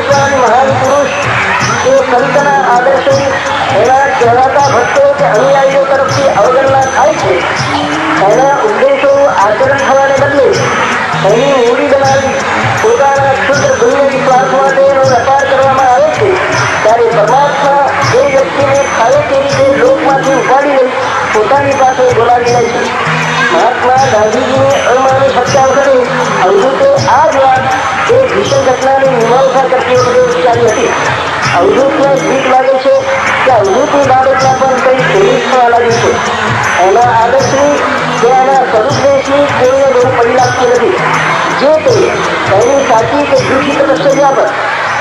પણ મહાન પુરુષ એ સંતના આદર્શો એના કહેવાતા ભક્તો કે અનુયાયીઓ તરફથી અવગણના થાય છે, એના ઉદ્દેશોનું આચરણ થવાને બદલે એની મૂડી બનાવી પોતાના ક્ષુદ્ર દુનિયાવી સ્વાર્થ માટે એનો વેપાર કરવામાં આવે છે, ત્યારે પરમાત્મા એ વ્યક્તિને ફાવે તે રીતે લોકમાંથી ઉપાડી લઈ પોતાની પાસે બોલાવી લે છે. મહાત્મા ગાંધીજીને અણમાની સત્તા વખતે અવધૂતે આ જ વાત એ ભીષણ ઘટનાની મીમાંસા કરતી વખતે વિચારી હતી. અવધૂતને ભીખ લાગે છે કે અવધૂતની બાબતમાં પણ કંઈ ફેરી થવા લાગ્યું છે. એના આદર્શની કે એના સદુપદેશની કોઈને બહુ પડી લાગતી નથી. જે તે એની સાચી કે જૂઠી તપશ્ચર્યા પર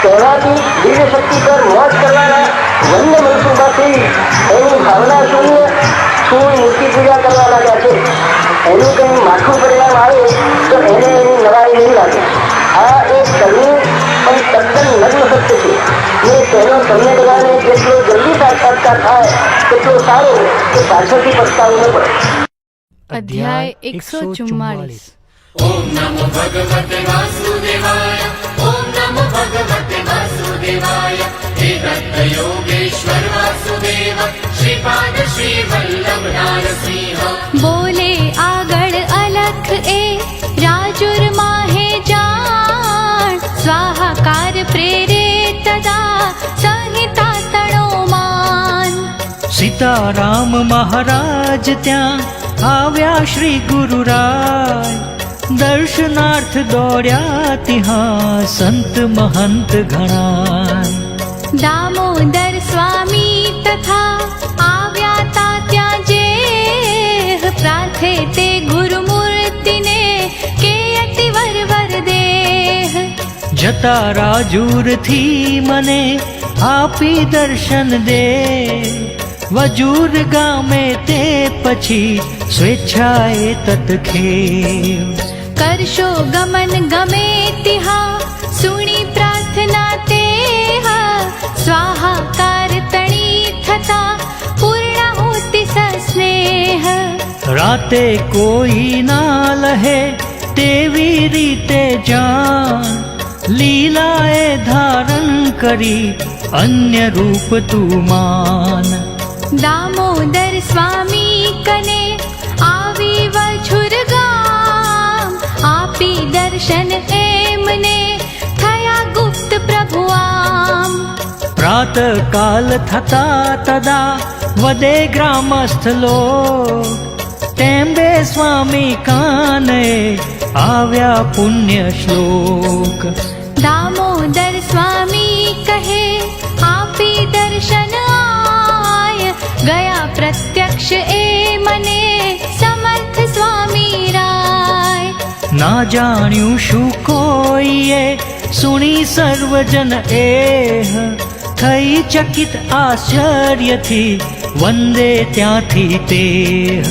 કહેવાતી દિવ્ય શક્તિ પર મોજ કરવાના વન્ય મનસુબાથી એની ભાવના શૂન્ય શું મૂર્તિ પૂજા કરવા લાગ્યા છે. એનું કંઈ માઠું પરિણામ આવે તો એને એની નવાઈ નહીં લાગે. આ એક કરુણ પણ તદ્દન નગ્ન સત્ય છે. ને તેનો તમને બધાને જેટલો જલ્દી સાક્ષાત્કાર થાય તેટલો સારો કે પાછળથી પસ્તાવું ન પડે. અધ્યાય 144. ઓમ નમો ભગવતે વાસુદેવાય. ઓમ નમો ભગવતે વાસુદેવાય. હે દત્ત યોગેશ્વર વાસુદેવ શ્રીપાદ શ્રી વલ્લભ નારસિંહ. બોલે આગળ અલખ એ રાજુર માહે જાણ, સ્વાહાકાર પ્રેરે તદા સંહિતા તણો માન. સીતારામ મહારાજ ત્યાં આવ્યા શ્રી ગુરુરાય, દર્શનાર્થ દોડ્યા ત્યાં સંત મહંત ઘણાય. દામોદર સ્વામી તથા આવ્યા તા ત્યાં જે પ્રાર્થે તે ગુરુમૂર્તિને કે અતિ વરવર દેહ. જતા રાજુરથી મને આપી દર્શન દે, વજૂર ગામે તે પછી સ્વેચ્છાએ તત્ખેવ. કરશો ગમન ગમે તિહા સુણી પ્રાર્થના તે, સ્વાહાકાર તણી થતા પૂર્ણાહુતિ સસ્નેહ. રાતે કોઈ ના લહે તેવી રીતે જાણ, લીલાએ ધારણ કરી અન્ય રૂપ તું માન. દામોદર સ્વામી કને આવી વછુર ગામ, આપી દર્શન એમને થયા ગુપ્ત પ્રભુ આમ. પ્રાત કાલ થતા તદા વદે ગ્રામસ્થ લોક, ટેમ્બે સ્વામી કાને આવ્યા પુણ્ય શ્લોક. દામોદર સ્વામી કહે આપી દર્શન આય, ગયા પ્રત્યક્ષ એ મને સમર્થ સ્વામી રાય. ના જાણ્યું શું કોઈએ સુણી સર્વજન એહ, થઈ ચકિત આશ્ચર્યથી વંદે ત્યાંથી તેહ.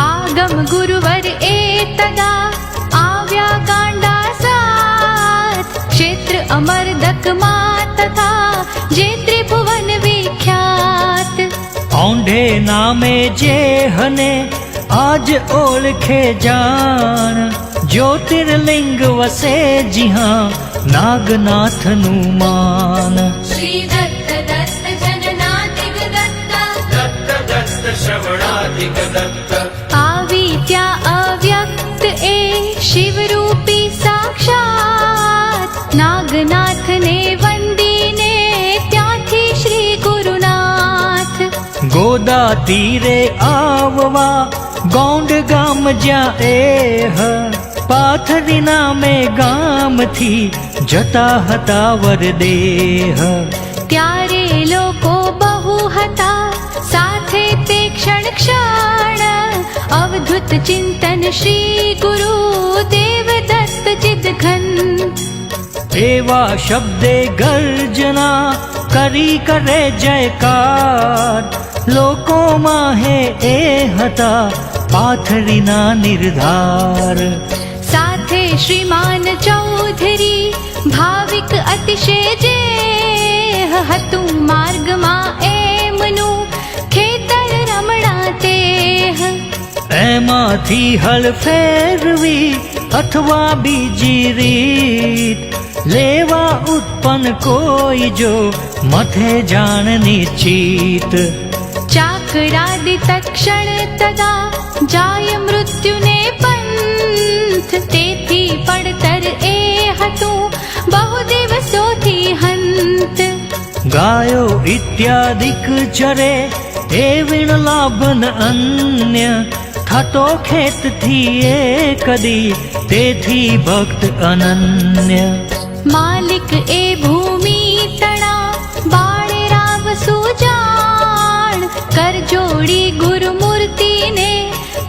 આગમ ગુરુવર એ તદા આવ્યા ગાંડા સાત, ક્ષેત્ર અમરદકમાં તથા જે ત્રિભુવન વિખ્યાત. ઔંઢે નામે જે હને આજ ઓળખે જાણ, જ્યોતિર્લિંગ વસે જ્યાં નાગનાથનું માન. શ્રી દત્ત દત્ત જનનાતિક દત્ત. દત્ત દત્ત શ્રવણાધિક દત્ત. આવી ત્યાં અવ્યક્ત એ શિવરૂપી સાક્ષાત, નાગનાથને વંદીને ત્યાંથી શ્રી ગુરુનાથ. ગોદા તીરે આવવા ગોંડ ગામ જ્યાં એહ, પાથરી નામે ગામથી જતા હતા વરદેહ. ત્યારે લોકો બહુ હતા સાથે તે ક્ષણ ક્ષણ, અવધૂત ચિંતન શ્રી ગુરુ દેવ દત્ત ચિદઘન. એવા શબ્દે ગર્જના કરી કરે જયકાર, લોકોમાં હે એ હતા પાથરીના નિર્ધાર. સાથે શ્રીમાન ચૌધરી ભાવિક અતિશય જે હતું, માર્ગમાં એમનું ખેતર રમણા તે. એમાંથી હળ ફેરવી અથવા બીજી રીત, લેવા ઉત્પન્ન કોઈ જો મથે જાણ નિશ્ચિત. ચાકરાદિ તક્ષણ તદા જાય મૃત્યુને પંથ, તેથી પડતર એ હતું બહુ દિવસોથી હંત. ગાયો ઇત્યાદિક ચરે એ વિણ લાભન અન્ય, થતો ખેતથી એ કદી તેથી ભક્ત અનન્ય. માલિક એ ભૂમિ તણા બાળે રાવ સુજાણ, કર જોડી ગુરુમૂર્તિને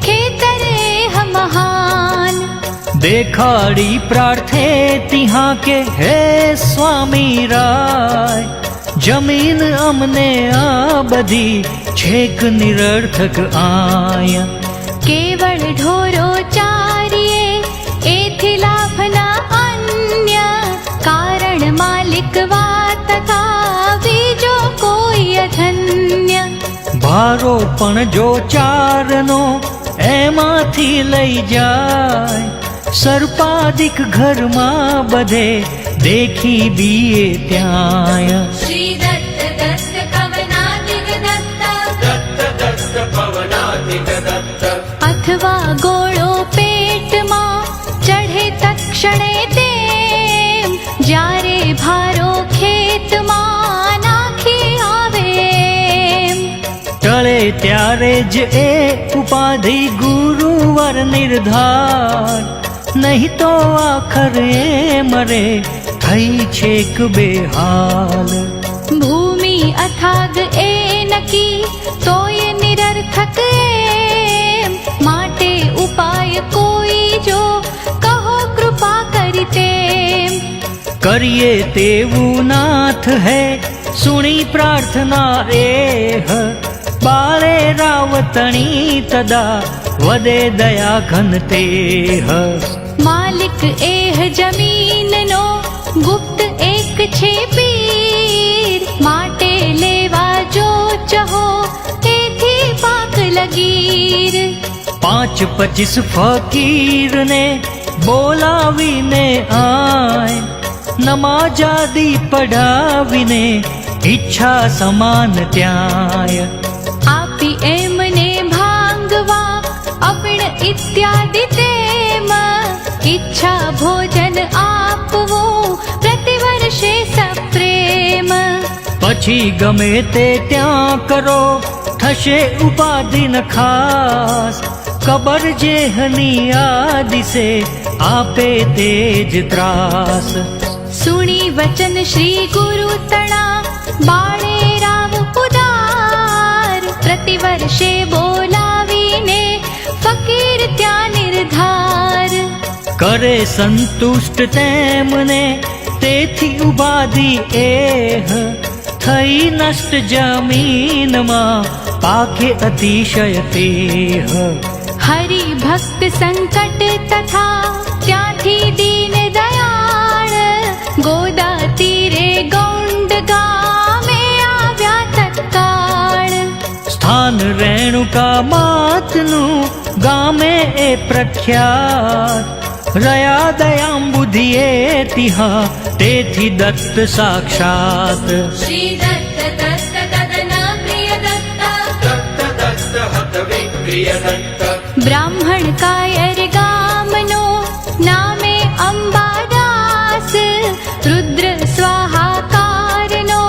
ખેતરે મહાન. દેખાડી પ્રાર્થે તિહા કે હે સ્વામી રાય, જમીન અમને આ બધી છેક નિરર્થક આય. કેવળ ઢોરો ચારીએ એથી લાભના અન્ય, કારણ માલિક વાત કા બીજો કોઈ અધન્ય. ભારો પણ જો ચારનો એમાંથી લઈ જાય, સર્પાદિક ઘરમાં બધે દેખી બીએ ત્યાંય. શ્રી દત્ત દત્ત પવનાતિક દત્ત, દત્ત દત્ત પવનાતિક દત્ત. અથવા ગોળો પેટમાં ચઢે તક્ષણે તેમ, જ્યારે ભારો ખેતમાં નાખી આવે એમ. ટળે ત્યારે જ એ ઉપાધિ ગુરુવર નિર્ધાર, નહીં તો આખર એ મરે થઈ છેક બેહાલ. ભૂમિ અથાગ એ નકી તોય નિરર્થક એમ, માટે ઉપાય કોઈ જો કહો કૃપા કરી તેમ. કરીએ તેવું નાથ હે સુણી પ્રાર્થના એહ, બાળે રાવતણી તદા વદે દયા ઘન તેહ. માલિક એહ જમીનનો ગુપ્ત એક છે પીર, માટે લેવા જો ચહો તેથી પાક લગીર. 5-25 ફકીરને બોલાવીને આય, નમાજાદી પઢાવીને ઈચ્છા સમાન ત્યાંય. આપી એમને ભાંગવા અપણ ઇત્યાદિ તેમ, ઈચ્છા ભોજન આપવું પ્રતિવર્ષે સપ્રેમ. પછી ગમે તે ત્યાં કરો થશે ઉપાધિ ન ખાસ, કબર જેહની આ દિશે આપે તેજ ત્રાસ. સુણી વચન શ્રી ગુરુ તણા બાળે રાવ ઉદાર, પ્રતિવર્ષે બોલાવીને ફકીર ત્યાં નિર્ધાર. કરે સંતુષ્ટ તેમને તેથી ઉપાધિ એહ, થઈ નષ્ટ જમીનમાં પાકે અતિશય તેહ. હરિ ભક્ત સંકટ તથા ત્યાંથી દીન દયાળ, ગોદા તીરે ગૌંડ ગામે આવ્યા તત્કાળ. સ્થાન રેણુકા માતનું ગામે એ પ્રખ્યાત, રહ્યા દયાંબુધિએ તિહા તેથી દત્ત સાક્ષાત. શ્રી દત્ત દત્ત તદના પ્રિય દત્ત, દત્ત દત્ત હત વિપ્રિય દત્ત. બ્રાહ્મણ કાયર ગામનો નામે અંબાદાસ, રુદ્ર સ્વાહાકારનો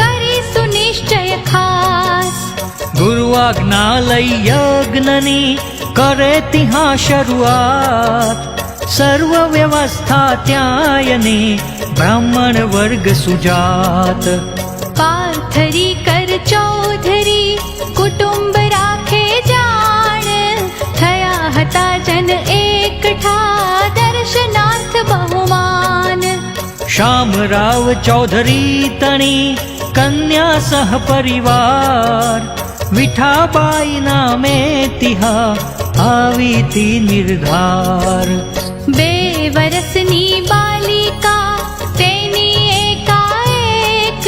કરી સુનિશ્ચય ખાસ. ગુરુ આજ્ઞા લઈ યજ્ઞની કરે તિહા શરૂઆત, સર્વ વ્યવસ્થા ત્યાંયની બ્રાહ્મણ વર્ગ સુજાત. પાથરી કર ચૌધરી કુટુંબ રાખે જાણ, થયા હતા જન એકઠા દર્શનાર્થ બહુમાન. શામરાવ ચૌધરી તણી કન્યા સહ પરિવાર, વિઠાબાઈ નામે તિહા આવી તી નિર્ધાર. 2 વર્ષની બાલિકા તેની એકાએક,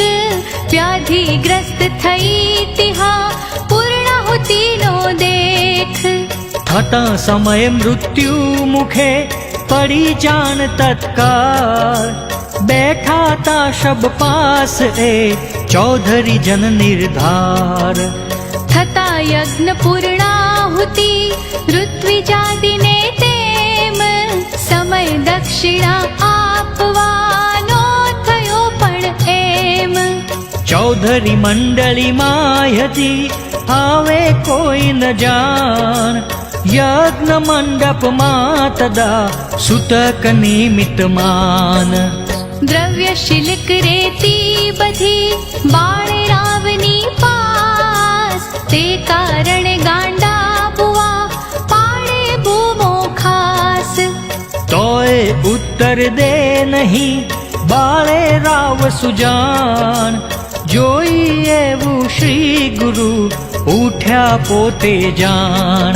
વ્યાધિગ્રસ્ત થઈ તિહા પૂર્ણાહુતિનો દેખ. થતા સમય મૃત્યુ મુખે પડી જાણ તત્કાળ, બેઠા તા શબ પાસ એ ચૌધરી જન નિર્ધાર. થતા યજ્ઞ પૂર્ણાહુતિ ઋત્વિજાદિને તેમ સમય દક્ષિણા આપવાનો થયો પણ એમ. ચૌધરી મંડળી માયતી આવે કોઈ ન જાણ. યજ્ઞ મંડપમાં તદા સુતક નિમિત્ત માન. દ્રવ્ય શિલ્ક રેતી બધી બાળે રાવની પાસ. તે કારણે ગાંડા બુઆ પાડે ભૂમો ખાસ. તોય ઉત્તર દે નહીં બાળે રાવ સુજાણ. જોઈ એવું શ્રી ગુરુ ઉઠ્યા પોતે જાણ.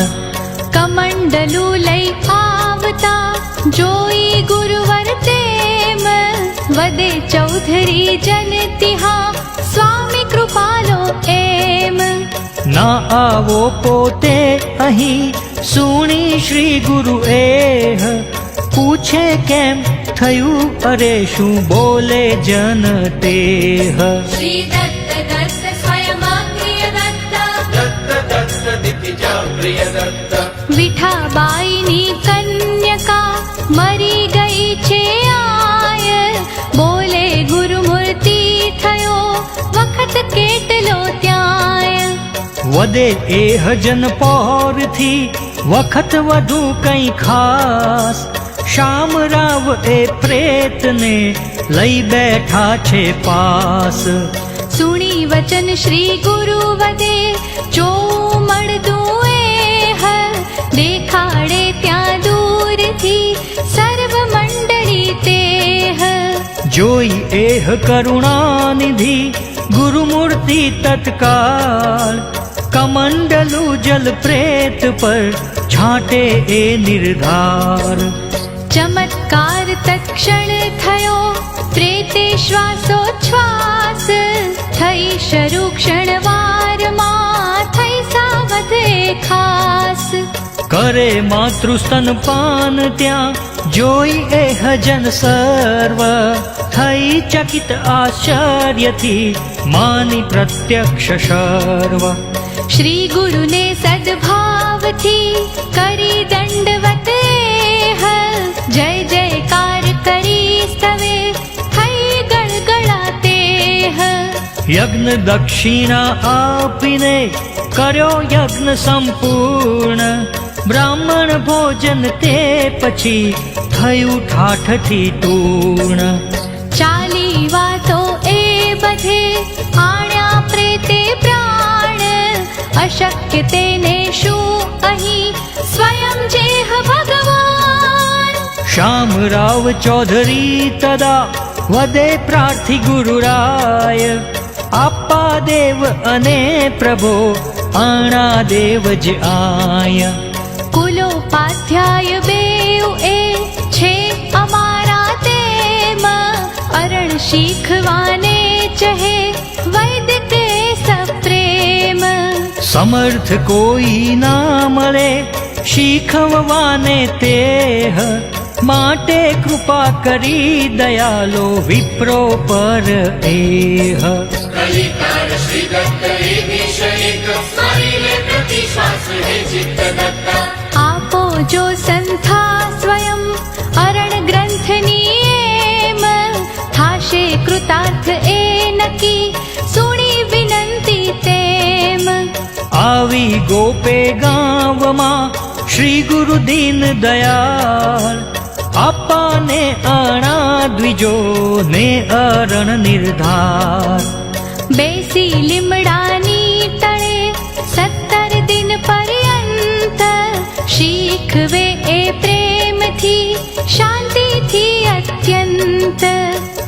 કમંડલું લઈ આવતા જોઈ ગુરુવર તેમ વદે ચૌધરી જન તિહા સ્વામી કૃપાલો એમ. ના આવો પોતે અહીં સુણી શ્રી ગુરુ એહ. પૂછે કેમ થયું અરે શું બોલે જન તેહ. श्री दत्त दत्त स्वयं प्रिय दत्त दत्त दत्त दितिजा प्रिय दत्त. વિઠાબાઈની કન્યકા મરી ગઈ છે આય. બોલે ગુરુમૂર્તિ થયો વખત કેટલો ત્યાંય. વદે એહ જન પહોરથી વખત વધુ કંઈ ખાસ. શામરાવ એ પ્રેતને લઈ બેઠા છે પાસ. સુણી વચન શ્રી ગુરુ વદે જો મળતું એહ. દેખાડે ત્યાં દૂરથી સર્વ મંડળી તેહ. જોઈ એહ કરુણાનિધિ ગુરુમૂર્તિ તત્કાળ. કમંડલું જલ પ્રેત પર છાંટે એ નિર્ધાર. ચમત્કાર તત્ક્ષણ થયો પ્રેતે શ્વાસોચ્છ્વાસ. થઈ શરૂ ક્ષણવારમાં થઈ સાવધે ખાસ. કરે માતૃસ્તનપાન ત્યાં જોઈ એહ જન સર્વ. થઈ ચકિત આશ્ચર્યથી માની પ્રત્યક્ષ સર્વ. શ્રી ગુરુને સદભાવથી કરી દંડવત એહ. જય જયકાર કરી સ્તવે થઈ ગળગળાતેહ. યજ્ઞ દક્ષિણા આપીને કર્યો યજ્ઞ સંપૂર્ણ. બ્રાહ્મણ ભોજન તે પછી થયું ઠાઠથી તૂર્ણ. ચાલી વાતો એ બધે આણ્યા પ્રેતે પ્રાણ. અશક્ય તેને શું અહીં સ્વયં જેહ ભગવાન. શામરાવ ચૌધરી તદા વદે પ્રાર્થી ગુરુરાય. આપા દેવ અને પ્રભો આણા દેવ જ આય. કુલોપાધ્યાય બેઉ એ છે અમારા તેમ. અરણ શીખવાને ચહે વૈદ કે સપ્રેમ. સમર્થ કોઈ ના મળે શીખવવાને તેહ. માટે કૃપા કરી દયાલો વિપ્રો પર એહ. कलिकार श्री दत्त एकेश एक स्मरिले प्रति श्वास हे चित्त दत्ता. આપો જો સંથા સ્વયં અરણ ગ્રંથની એમ. થાશે કૃતાર્થ એ નકી સુણી વિનંતી તેમ. આવી ગોપે ગામમાં શ્રી ગુરુ દીન દયાળ. આપાને આણા દ્વિજો ને અરણ નિર્ધાર. બેસી લીમડાની તળે 17 દિન પર્યંત. શીખવે એ પ્રેમથી શાંતિથી અત્યંત.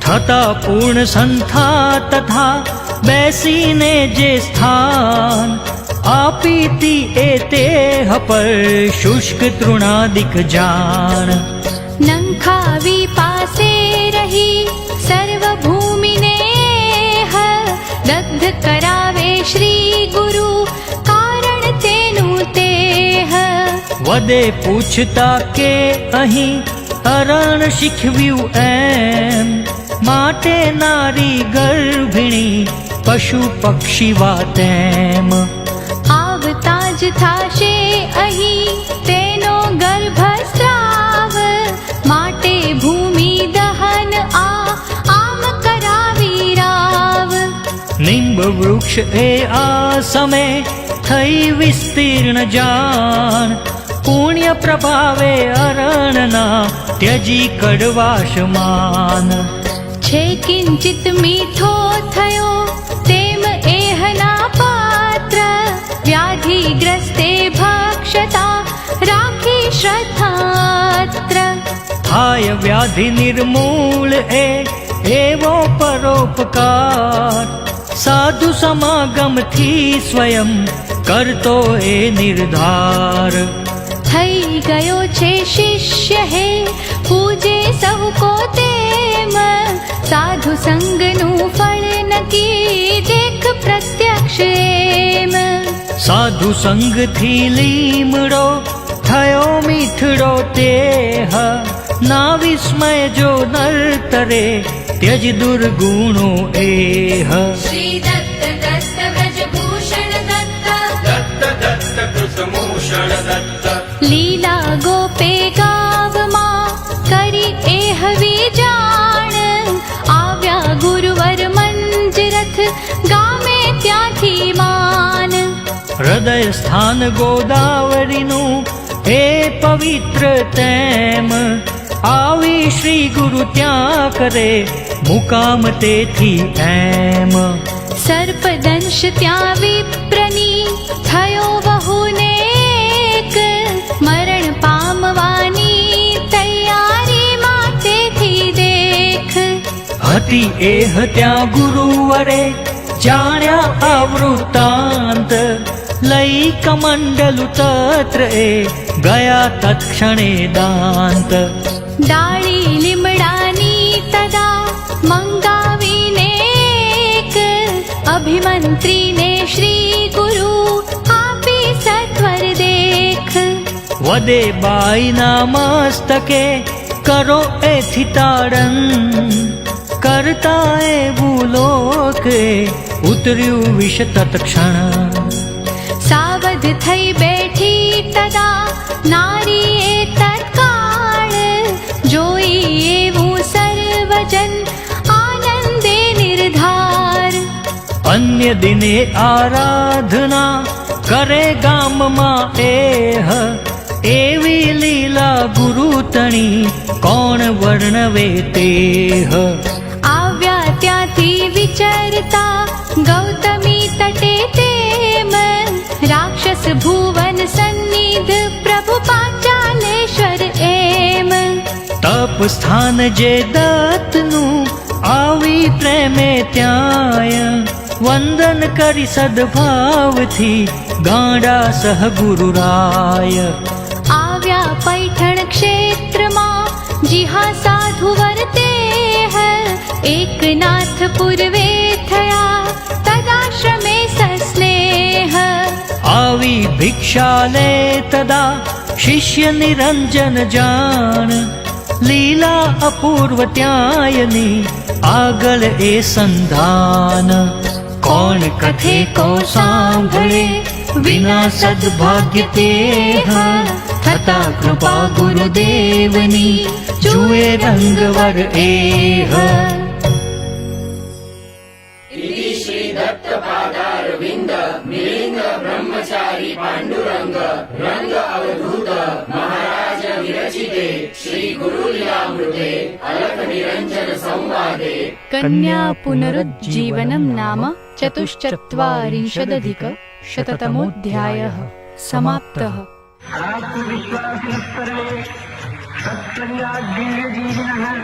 થતા પૂર્ણ સંથા તથા બેસીને જે સ્થાન. આપીતી એ તેહ પર શુષ્ક તૃણાદિક જાણ. નંખાવી પાસે રહી સર્વ ભૂમિને એહ. દગ્ધ કરાવે શ્રી ગુરુ કારણ તેનું તેહ. વદે પૂછતા કે અહીં અરણ શીખવ્યું એમ. માટે નારી ગર્ભિણી પશુ પક્ષી વાતેમ આવતા જ થાશે અહીં તેનો ગર્ભસ્રાવ માટે ભૂમિ દહન આમ કરાવી રાવ નિંબ વૃક્ષ એ આ સમે થઈ વિસ્તીર્ણ જાણ પુણ્ય પ્રભાવે અરણના ત્યજી કડવાશમાન છે કિંચિત મીઠો થયો તેમ એહના પાત્ર વ્યાધિગ્રસ્તે ભક્ષતા રાખી શ્રદ્ધાત્ર થાય વ્યાધિ નિર્મૂળ એવો પરોપકાર સાધુ સમાગમથી સ્વયં કરતો એ નિર્ધાર થઈ ગયો છે શિષ્ય હે પૂજે સૌ કો તેમ સાધુ સંગનું ફળ નકી દેખ પ્રત્યક્ષ એમ સાધુ સંગથી લીમડો થયો મીઠડો તેહ ના વિસ્મય જો નર્તરે ત્યજ દુર્ગુણો એહ શ્રી દત્ત દત્ત વ્રજભૂષણ દત્ત દત્ત દત્ત કૃતમૂષણ દત્ત લીલા ગોપે ગાવમાં કરી એહ વિજાણ આવ્યા ગુરુવર મંજરથ ગામે ત્યાંથી માન હૃદય સ્થાન ગોદાવરીનું એ પવિત્ર તેમ આવી શ્રી ગુરુ ત્યાં કરે મુકામ તેથી એમ સર્પદંશ ત્યાં વિપ્રની થયો વહુને એક મરણ પામવાની તૈયારી માટેથી દેખ હતી એહ ત્યાં ગુરુવરે જાણ્યા આવૃતાંત લઈ કમંડલુ તત્ર એ ગયા તત્ક્ષણે દાંત ડાળી લીમડાની તદા મંગાવીને એક અભિમંત્રીને શ્રી ગુરુ આપી સત્વર દેખ વદે બાઈના મસ્તકે કરો એથી તાડન કરતા એવું લોકે ઉતર્યું વિષ તત્ક્ષણ સાવધ થઈ બેઠી તદા નારીએ તત્કાળ જોઈ એવું સર્વજન આનંદે નિર્ધાર અન્ય દિને આરાધના કરે ગામમાં એહ એવી લીલા ગુરુ તણી કોણ વર્ણવે તેહ આવ્યા ત્યાંથી વિચરતા ગૌતમી તટે તેમ રાક્ષસ ભુવન સન્નિધ પ્રભુ પાંચાલેશ્વર એમ તપ સ્થાન જે દત્તનું આવી પ્રેમે ત્યાંય વંદન કરી સદભાવથી ગાંડા સહ ગુરુરાય આવ્યા પૈઠણ ક્ષેત્રમાં જીહા સાધુ વર્તે એકનાથ પૂર્વે થયા તદાશ્રમે સસ્નેહ આવી ભિક્ષા લે તદા શિષ્ય નિરંજન જાણ લીલા અપૂર્વ ત્યાંયની આગળ એ સંધાન કોણ કથે કો સાંભળે વિના સદભાગ્ય તેહ થતા કૃપા ગુરુદેવની જુએ રંગવર એહ इति श्री दत्त पादारविंद मिलिंद ब्रह्मचारी पांडुरंग रंग अवधूत महाराज विरचिते श्री गुरुलीलामृते अलख निरंजन संवादे कन्या पुनरुज्जीवनं नाम चतुश्चत्वारिंशदधिकशततमोऽध्यायः समाप्तः। आपको विश्वास सर्वे सत्संगादिव्यजीविनः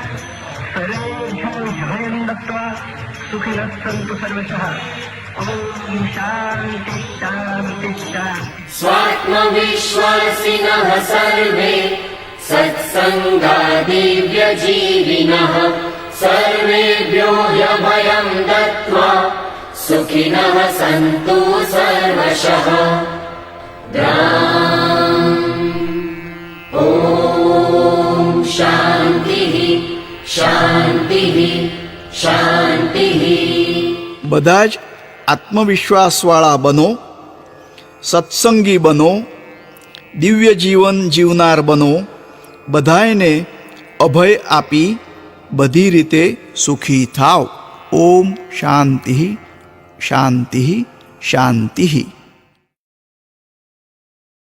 सर्वेभ्यो भयं दत्त्वा सुखिनः सन्तु सर्वशः। ॐ शान्ति शान्ति शान्ति। स्वात्मविश्वासिनः सर्वे सत्सङ्गादिव्यजीविनः सर्वेभ्यो ह्यभयं दत्त्वा सुखिनः सन्तु सर्वशः। ॐ शान्तिः शान्तिः शान्तिः બધા જ આત્મવિશ્વાસવાળા બનો, સત્સંગી બનો, દિવ્ય જીવન જીવનાર બનો, બધાયને અભય આપી બધી રીતે સુખી થાવ. ઓમ શાંતિ શાંતિ શાંતિ.